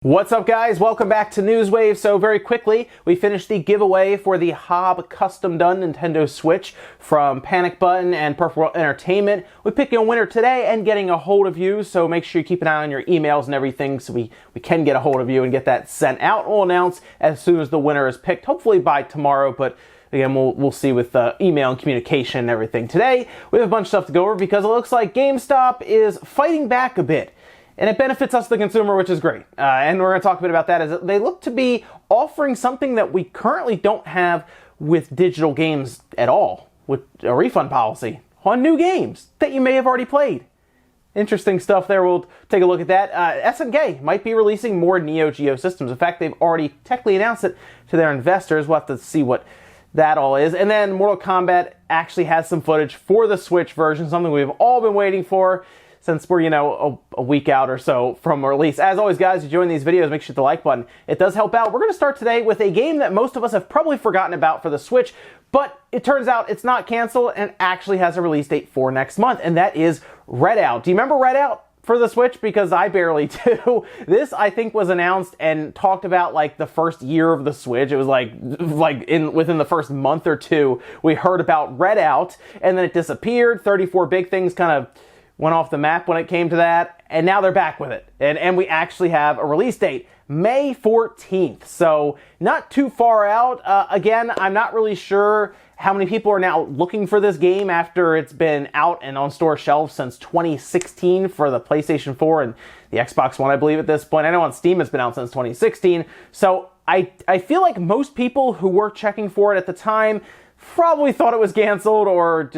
What's up, guys? Welcome back to Newswave. So very quickly, we finished the giveaway for the Hob custom done Nintendo Switch from Panic Button and Perfect World Entertainment. We're picking a winner today and getting a hold of you, so make sure you keep an eye on your emails and everything so we can get a hold of you and get that sent out. We'll announce as soon as the winner is picked, hopefully by tomorrow, but again, we'll see with email and communication and everything. Today, we have a bunch of stuff to go over because it looks like GameStop is fighting back a bit. And it benefits us, the consumer, which is great. And we're going to talk a bit about that, as they look to be offering something that we currently don't have with digital games at all, with a refund policy on new games that you may have already played. Interesting stuff there. We'll take a look at that. SNK might be releasing more Neo Geo systems. In fact, they've already technically announced it to their investors. We'll have to see what that all is. And then Mortal Kombat actually has some footage for the Switch version, something we've all been waiting for since we're, a week out or so from release. As always, guys, if you enjoy these videos, make sure to hit the like button. It does help out. We're going to start today with a game that most of us have probably forgotten about for the Switch, but it turns out it's not canceled and actually has a release date for next month, and that is Redout. Do you remember Redout for the Switch? Because I barely do. This, I think, was announced and talked about like the first year of the Switch. It was within the first month or two, we heard about Redout, and then it disappeared. 34 Big Things kind of went off the map when it came to that, and now they're back with it. And we actually have a release date, May 14th, so not too far out. Again, I'm not really sure how many people are now looking for this game after it's been out and on store shelves since 2016 for the PlayStation 4 and the Xbox One, I believe, at this point. I know on Steam it's been out since 2016, so I feel like most people who were checking for it at the time probably thought it was canceled or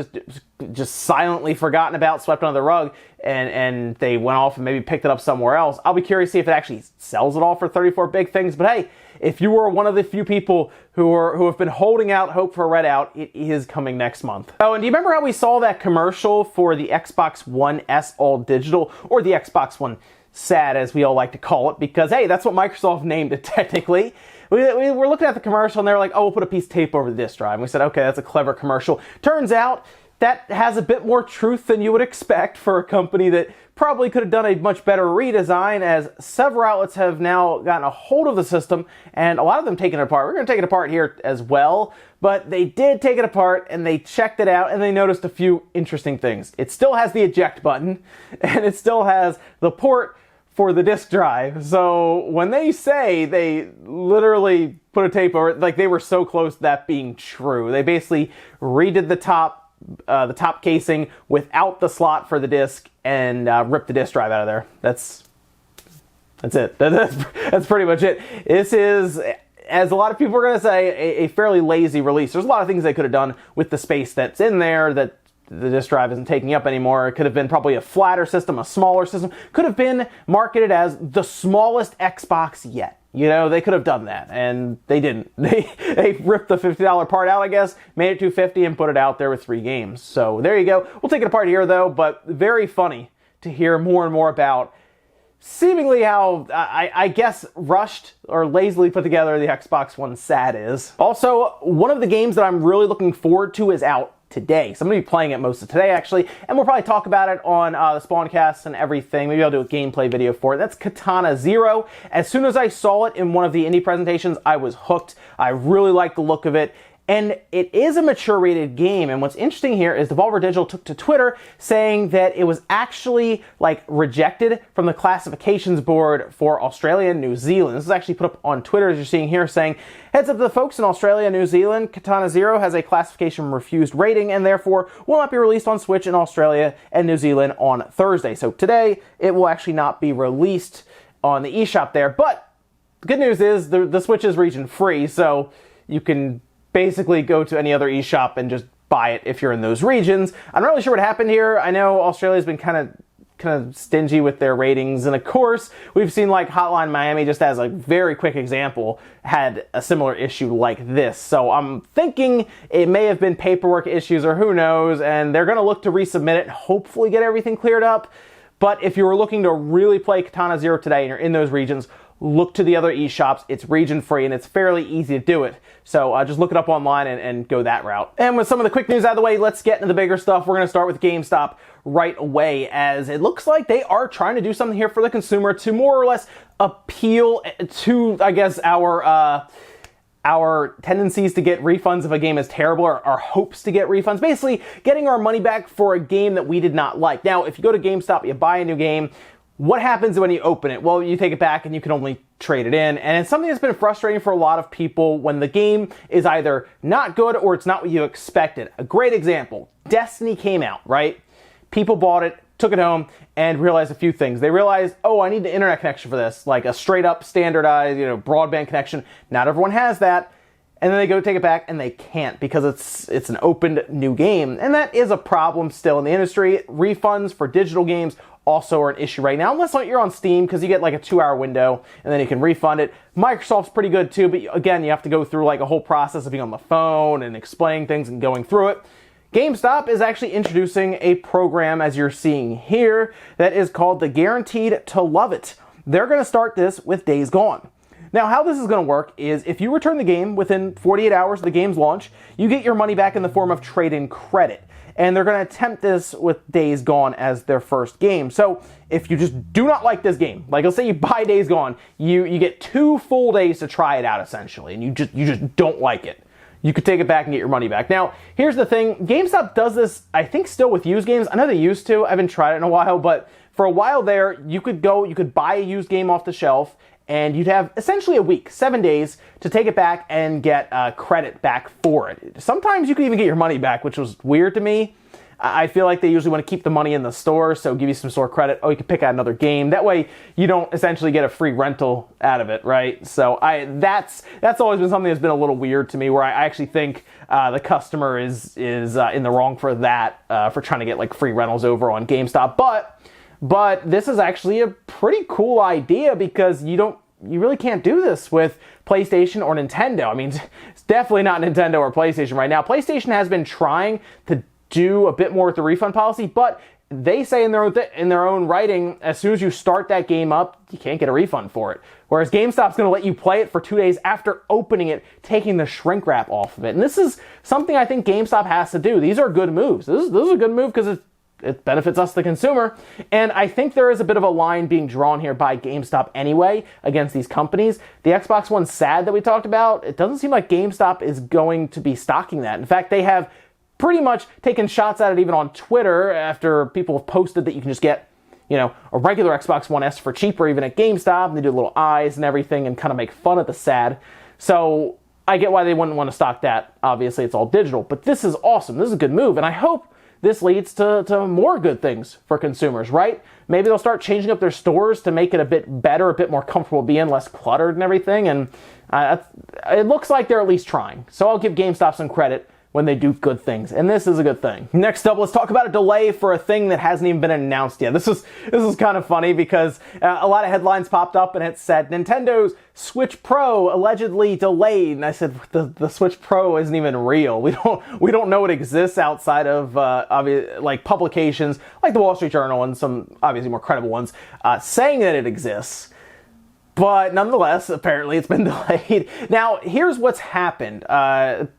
just silently forgotten about, swept under the rug, and they went off and maybe picked it up somewhere else. I'll be curious to see if it actually sells it all for 34 Big Things, but hey, if you were one of the few people who have been holding out hope for Redout, it is coming next month. Oh, and do you remember how we saw that commercial for the Xbox One S All Digital, or the Xbox One SAD, as we all like to call it, because hey, that's what Microsoft named it technically. We were looking at the commercial and they were like, oh, we'll put a piece of tape over the disk drive. And we said, okay, that's a clever commercial. Turns out that has a bit more truth than you would expect for a company that probably could have done a much better redesign, as several outlets have now gotten a hold of the system and a lot of them taken it apart. We're going to take it apart here as well, but they did take it apart and they checked it out and they noticed a few interesting things. It still has the eject button and it still has the port for the disk drive. So when they say they literally put a tape over it, like they were so close to that being true. They basically redid the top casing without the slot for the disk and ripped the disk drive out of there. That's it. That's pretty much it. This is, as a lot of people are going to say, a fairly lazy release. There's a lot of things they could have done with the space that's in there that the disk drive isn't taking up anymore. It could have been probably a flatter system, a smaller system. Could have been marketed as the smallest Xbox yet. They could have done that, and they didn't. They ripped the $50 part out, I guess, made it $250 and put it out there with 3 games. So there you go. We'll take it apart here, though, but very funny to hear more and more about seemingly how, I guess, rushed or lazily put together the Xbox One SAD is. Also, one of the games that I'm really looking forward to is out today. So I'm going to be playing it most of today, actually, and we'll probably talk about it on the Spawncast and everything. Maybe I'll do a gameplay video for it. That's Katana Zero. As soon as I saw it in one of the indie presentations, I was hooked. I really like the look of it. And it is a mature rated game, and what's interesting here is Devolver Digital took to Twitter saying that it was actually rejected from the classifications board for Australia and New Zealand. This is actually put up on Twitter, as you're seeing here, saying, heads up to the folks in Australia and New Zealand, Katana Zero has a classification refused rating and therefore will not be released on Switch in Australia and New Zealand on Thursday. So today, it will actually not be released on the eShop there, but the good news is the Switch is region free, so you can basically go to any other eShop and just buy it if you're in those regions. I'm not really sure what happened here. I know Australia's been kind of stingy with their ratings, and of course we've seen Hotline Miami, just as a very quick example, had a similar issue like this. So I'm thinking it may have been paperwork issues or who knows, and they're going to look to resubmit it and hopefully get everything cleared up. But if you were looking to really play Katana Zero today and you're in those regions, look to the other eShops. It's region free and it's fairly easy to do it. So just look it up online and go that route. And with some of the quick news out of the way, let's get into the bigger stuff. We're going to start with GameStop right away, as it looks like they are trying to do something here for the consumer to more or less appeal to, I guess, our tendencies to get refunds if a game is terrible, or our hopes to get refunds. Basically, getting our money back for a game that we did not like. Now, if you go to GameStop, you buy a new game, what happens when you open it? Well, you take it back and you can only trade it in. And it's something that's been frustrating for a lot of people when the game is either not good or it's not what you expected. A great example, Destiny came out, right? People bought it, took it home, and realized a few things. They realized, oh, I need the internet connection for this, like a straight up standardized, broadband connection. Not everyone has that. And then they go take it back and they can't because it's an opened new game. And that is a problem still in the industry. Refunds for digital games also are an issue right now, unless you're on Steam, because you get like a 2-hour window and then you can refund it. Microsoft's pretty good too, but again, you have to go through like a whole process of being on the phone and explaining things and going through it. GameStop is actually introducing a program, as you're seeing here, that is called the Guaranteed to Love It. They're going to start this with Days Gone. Now, how this is going to work is if you return the game within 48 hours of the game's launch, you get your money back in the form of trade-in credit. And they're going to attempt this with Days Gone as their first game. So if you just do not like this game, like let's say you buy Days Gone, you get 2 full days to try it out essentially, and you just don't like it. You could take it back and get your money back. Now, here's the thing. GameStop does this, I think, still with used games. I know they used to. I haven't tried it in a while, but for a while there, you could buy a used game off the shelf, and you'd have essentially a week, 7 days, to take it back and get credit back for it. Sometimes you could even get your money back, which was weird to me. I feel like they usually want to keep the money in the store, so give you some store credit. Oh, you can pick out another game. That way, you don't essentially get a free rental out of it, right? So that's always been something that's been a little weird to me, where I actually think the customer is in the wrong for that, for trying to get like free rentals over on GameStop. But this is actually a pretty cool idea, because you really can't do this with PlayStation or Nintendo. I mean, it's definitely not Nintendo or PlayStation right now. PlayStation has been trying to do a bit more with the refund policy, but they say in their own writing, as soon as you start that game up, you can't get a refund for it. Whereas GameStop's going to let you play it for 2 days after opening it, taking the shrink wrap off of it. And this is something I think GameStop has to do. These are good moves. This is a good move because it benefits us, the consumer. And I think there is a bit of a line being drawn here by GameStop anyway against these companies. The Xbox One SAD that we talked about, it doesn't seem like GameStop is going to be stocking that. In fact, they have pretty much taken shots at it even on Twitter after people have posted that you can just get, a regular Xbox One S for cheaper even at GameStop. And they do little eyes and everything and kind of make fun of the SAD. So I get why they wouldn't want to stock that. Obviously, it's all digital. But this is awesome. This is a good move. And I hope this leads to more good things for consumers, right? Maybe they'll start changing up their stores to make it a bit better, a bit more comfortable being, less cluttered and everything. And it looks like they're at least trying. So I'll give GameStop some credit when they do good things, and this is a good thing. Next up, let's talk about a delay for a thing that hasn't even been announced yet. This is kind of funny because a lot of headlines popped up and it said Nintendo's Switch Pro allegedly delayed, and I said the Switch Pro isn't even real. We don't know it exists outside of like publications like the Wall Street Journal and some obviously more credible ones saying that it exists. But nonetheless, apparently it's been delayed. Now, here's what's happened.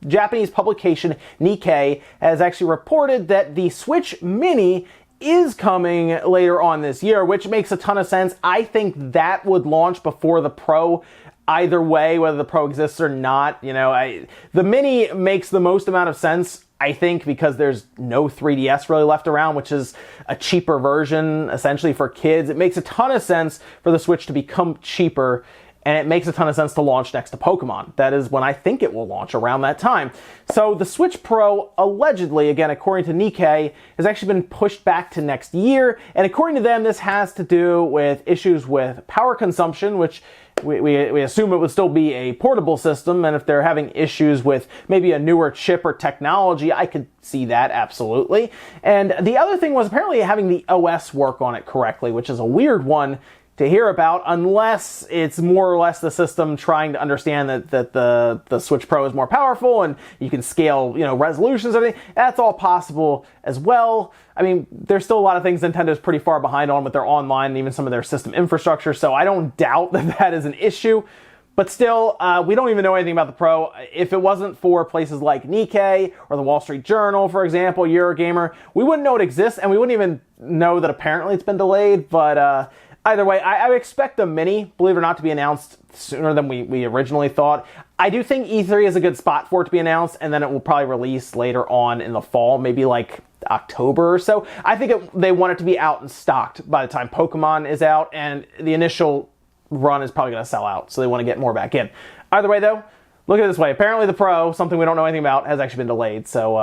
Japanese publication Nikkei has actually reported that the Switch Mini is coming later on this year, which makes a ton of sense. I think that would launch before the Pro. Either way, whether the Pro exists or not, the Mini makes the most amount of sense, I think, because there's no 3DS really left around, which is a cheaper version, essentially, for kids. It makes a ton of sense for the Switch to become cheaper, and it makes a ton of sense to launch next to Pokemon. That is when I think it will launch, around that time. So the Switch Pro, allegedly, again, according to Nikkei, has actually been pushed back to next year, and according to them, this has to do with issues with power consumption, which we assume it would still be a portable system, and if they're having issues with maybe a newer chip or technology, I could see that, absolutely. And the other thing was apparently having the OS work on it correctly, which is a weird one, to hear about, unless it's more or less the system trying to understand that the Switch Pro is more powerful and you can scale, resolutions and everything. That's all possible as well. I mean, there's still a lot of things Nintendo's pretty far behind on with their online and even some of their system infrastructure, so I don't doubt that that is an issue. But still, we don't even know anything about the Pro. If it wasn't for places like Nikkei or the Wall Street Journal, for example, Eurogamer, we wouldn't know it exists, and we wouldn't even know that apparently it's been delayed. But either way, I expect the Mini, believe it or not, to be announced sooner than we originally thought. I do think E3 is a good spot for it to be announced, and then it will probably release later on in the fall, maybe like October or so. I think they want it to be out and stocked by the time Pokemon is out, and the initial run is probably going to sell out, so they want to get more back in. Either way, though, look at it this way. Apparently the Pro, something we don't know anything about, has actually been delayed, so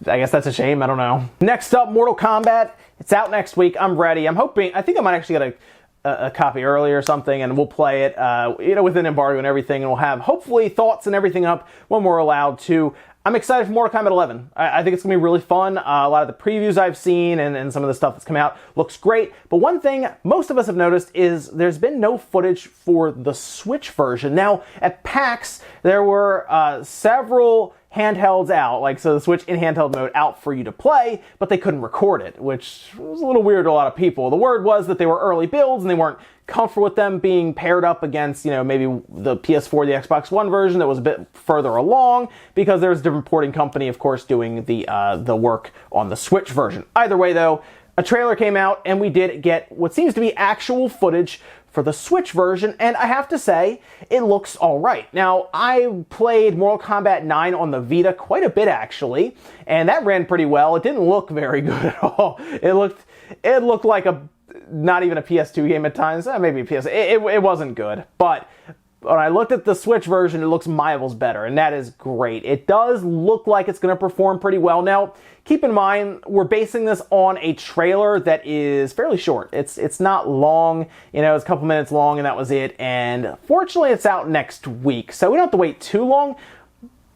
I guess that's a shame. I don't know. Next up, Mortal Kombat. It's out next week. I'm ready. I think I might actually get a copy early or something, and we'll play it, with an embargo and everything, and we'll have, hopefully, thoughts and everything up when we're allowed to. I'm excited for Mortal Kombat 11. I think it's going to be really fun. A lot of the previews I've seen and some of the stuff that's come out looks great. But one thing most of us have noticed is there's been no footage for the Switch version. Now, at PAX, there were several handhelds out, so the Switch in handheld mode out for you to play, but they couldn't record it, which was a little weird to a lot of people. The word was that they were early builds and they weren't comfortable with them being paired up against, maybe the PS4, the Xbox One version that was a bit further along, because there's a different porting company, of course, doing the work on the Switch version. Either way, though, a trailer came out and we did get what seems to be actual footage for the Switch version, and I have to say, it looks alright. Now, I played Mortal Kombat 9 on the Vita quite a bit, actually, and that ran pretty well. It didn't look very good at all. It looked like not even a PS2 game at times, maybe a PS. It wasn't good, but when I looked at the Switch version, it looks miles better, and that is great. It does look like it's going to perform pretty well. Now, keep in mind, we're basing this on a trailer that is fairly short. It's not long, it's a couple minutes long, and that was it. And fortunately, it's out next week, so we don't have to wait too long.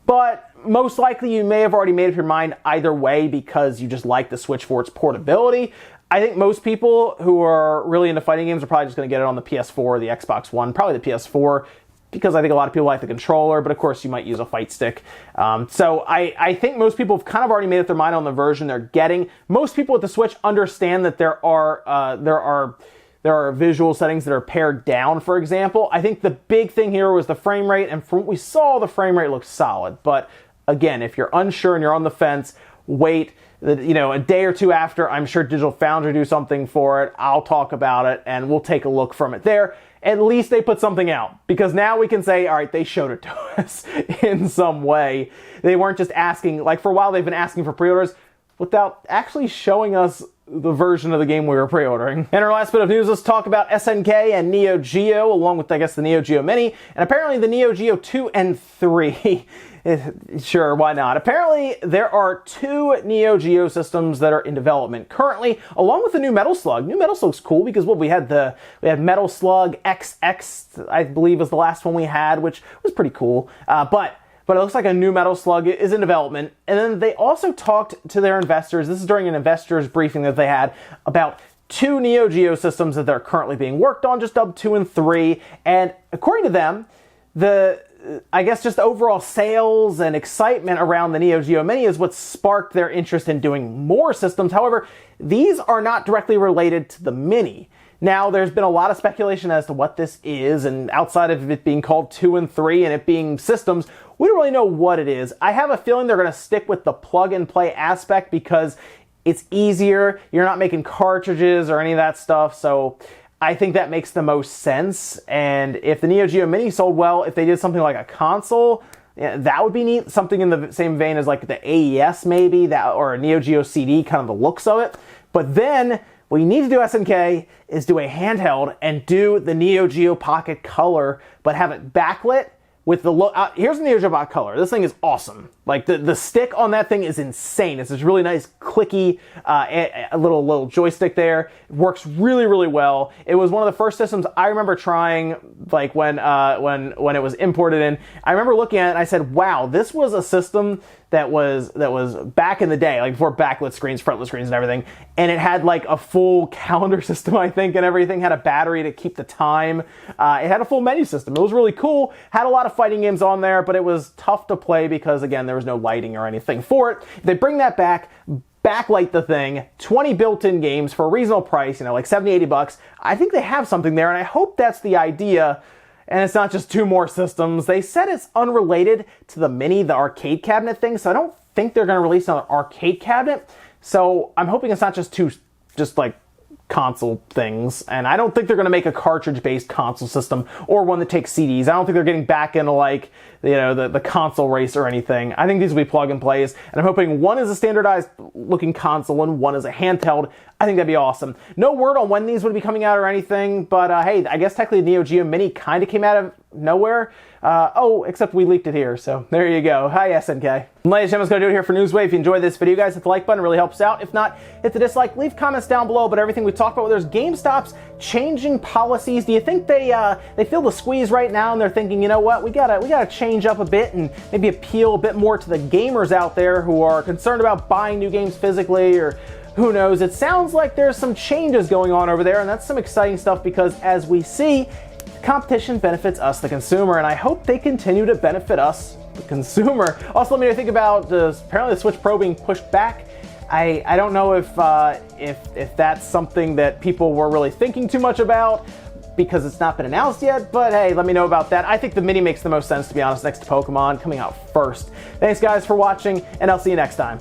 But most likely, you may have already made up your mind either way because you just like the Switch for its portability. I think most people who are really into fighting games are probably just going to get it on the PS4 or the Xbox One, probably the PS4, because I think a lot of people like the controller, but of course you might use a fight stick. So I think most people have kind of already made up their mind on the version they're getting. Most people with the Switch understand that there are visual settings that are pared down, for example. I think the big thing here was the frame rate, and from what we saw, the frame rate looked solid. But again, if you're unsure and you're on the fence, wait. A day or two after, I'm sure Digital Foundry do something for it. I'll talk about it, and we'll take a look from it there. At least they put something out, because now we can say, all right, they showed it to us in some way. They weren't just asking, for a while they've been asking for pre-orders without actually showing us the version of the game we were pre-ordering. In our last bit of news, let's talk about SNK and Neo Geo, along with, I guess, the Neo Geo Mini, and apparently the Neo Geo 2 and 3. Sure, why not? Apparently, there are 2 Neo Geo systems that are in development currently, along with the new Metal Slug. New Metal Slug's cool because we had Metal Slug XX, I believe was the last one we had, which was pretty cool. But it looks like a new Metal Slug is in development. And then they also talked to their investors. This is during an investors briefing that they had about 2 Neo Geo systems that they're currently being worked on, just dubbed 2 and 3. And according to them, I guess just overall sales and excitement around the Neo Geo Mini is what sparked their interest in doing more systems. However, these are not directly related to the Mini. Now, there's been a lot of speculation as to what this is, and outside of it being called 2 and 3 and it being systems, we don't really know what it is. I have a feeling they're going to stick with the plug-and-play aspect because it's easier. You're not making cartridges or any of that stuff, so I think that makes the most sense. And if the Neo Geo Mini sold well, if they did something like a console, that would be neat. Something in the same vein as like the AES maybe, or a Neo Geo CD, kind of the looks of it. But then what you need to do, SNK, is do a handheld and do the Neo Geo Pocket Color, but have it backlit with the look. Here's the Neo Geo Pocket Color. This thing is awesome. Like the stick on that thing is insane. It's this really nice clicky a little joystick there. It works really, really well. It was one of the first systems I remember trying, like when it was imported in. I remember looking at it and I said, wow, this was a system that was back in the day, like before backlit screens, frontless screens and everything, and it had like a full calendar system, I think, and everything, had a battery to keep the time. It had a full menu system. It was really cool, had a lot of fighting games on there, but it was tough to play because, again, there was no lighting or anything for it. If they bring that back, backlight the thing, 20 built-in games for a reasonable price, you know, like 70, 80 bucks, I think they have something there, and I hope that's the idea. And it's not just 2 more systems. They said it's unrelated to the Mini, the arcade cabinet thing, so I don't think they're going to release another arcade cabinet. So I'm hoping it's not just 2, just like console things. And I don't think they're going to make a cartridge-based console system or one that takes CDs. I don't think they're getting back into like, you know, the console race or anything. I think these will be plug and plays, and I'm hoping one is a standardized looking console and one is a handheld. I think that'd be awesome. No word on when these would be coming out or anything, but hey, I guess technically the Neo Geo Mini kind of came out of nowhere. Oh, except we leaked it here, so there you go. Hi, SNK. Ladies and gentlemen, that's going to do it here for Newswave. If you enjoyed this video, guys, hit the like button. It really helps out. If not, hit the dislike. Leave comments down below about everything we talked about. There's GameStop's changing policies. Do you think they feel the squeeze right now and they're thinking, you know what, we gotta change up a bit and maybe appeal a bit more to the gamers out there who are concerned about buying new games physically, or who knows? It sounds like there's some changes going on over there, and that's some exciting stuff because, as we see, competition benefits us, the consumer, and I hope they continue to benefit us, the consumer. Also, let me think about apparently the Switch Pro being pushed back. I don't know if that's something that people were really thinking too much about because it's not been announced yet, but hey, let me know about that. I think the Mini makes the most sense, to be honest, next to Pokemon coming out first. Thanks, guys, for watching, and I'll see you next time.